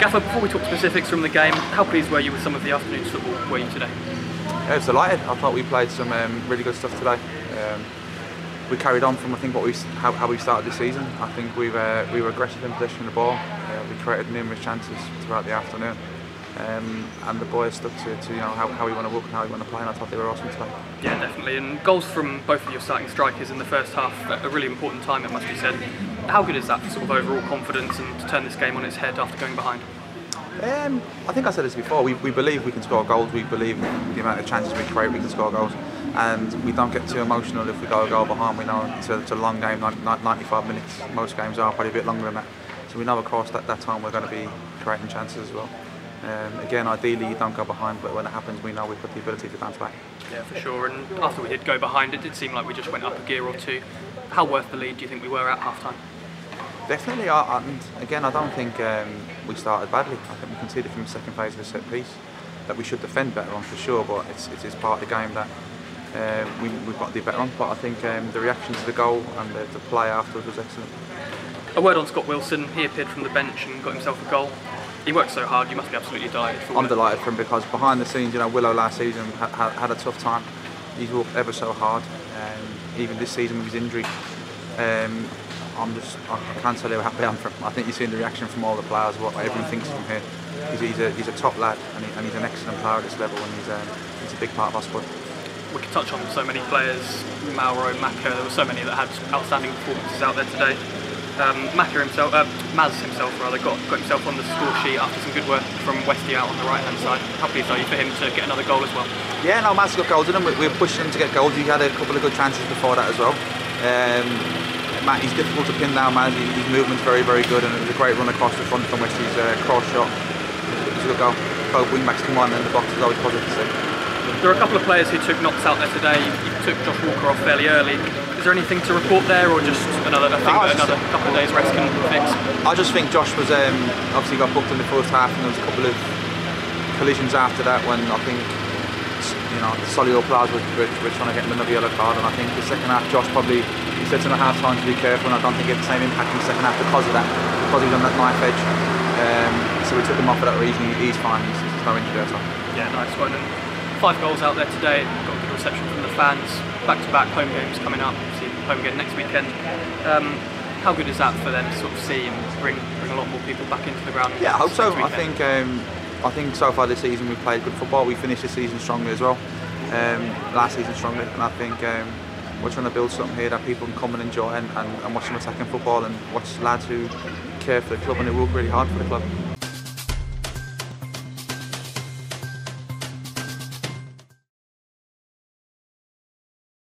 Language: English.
Gaffer, before we talk specifics from the game, how pleased were you with some of the afternoon's football were you today? Yeah, I was delighted. I thought we played some really good stuff today. We carried on from how we started this season. I think we were aggressive in possession of the ball. We created numerous chances throughout the afternoon, and the boys stuck to how we want to work and how we want to play. And I thought they were awesome today. Yeah, definitely. And goals from both of your starting strikers in the first half at a really important time, it must be said. How good is that for sort of overall confidence and to turn this game on its head after going behind? I think I said this before. We believe we can score goals. We believe the amount of chances we create, we can score goals. And we don't get too emotional if we go a goal behind. We know it's a long game, 95 minutes. Most games are probably a bit longer than that. So we know, of course, that time we're going to be creating chances as well. Again, ideally you don't go behind, but when it happens, we know we've got the ability to bounce back. Yeah, for sure. And after we did go behind, it did seem like we just went up a gear or two. How worth the lead do you think we were at half-time? Definitely. And again, I don't think we started badly. I think we conceded from the second phase of the set piece that we should defend better on for sure, but it's part of the game that we've got to do better on. But I think the reaction to the goal and the play afterwards was excellent. A word on Scott Wilson. He appeared from the bench and got himself a goal. He worked so hard, you must be absolutely delighted for him. I'm delighted for him because behind the scenes, Willow last season had a tough time. He's worked ever so hard, even this season with his injury. I can't tell you how happy I am for him. I think you've seen the reaction from all the players, what everyone thinks of him here. He's a top lad and he's an excellent player at this level, and he's a big part of our squad. We could touch on so many players, Mauro, Maka, there were so many that had outstanding performances out there today. Maz himself got himself on the score sheet after some good work from Westy out on the right hand side. How pleased are you for him to get another goal as well? Yeah, no, Maz got goals in him. We were pushing him to get goals. He had a couple of good chances before that as well. He's difficult to pin down, Maz. His movement's very, very good, and it was a great run across the front from Westy's cross shot. It was a good goal. Both wing backs come on, and the box is always positive to see. There are a couple of players who took knocks out there today. You took Josh Walker off fairly early. Is there anything to report there, or just another couple of days rest can fix? I just think Josh was obviously got booked in the first half, and there was a couple of collisions after that when I think Solihull Moors were trying to get him another yellow card, and I think the second half Josh probably said to him at half time to be careful, and I don't think he had the same impact in the second half because of that, because he was on that knife edge. So we took him off for that reason. He's fine. There's no injury at all. Yeah, nice one. And 5 goals out there today. Got a good reception from the fans. Back-to-back home games coming up. See home again next weekend. How good is that for them to sort of see and bring a lot more people back into the ground? Yeah, I hope so. I think so far this season we've played good football. We finished the season strongly as well. Last season strongly, and I think we're trying to build something here that people can come and enjoy and watch some attacking football and watch lads who care for the club and who work really hard for the club.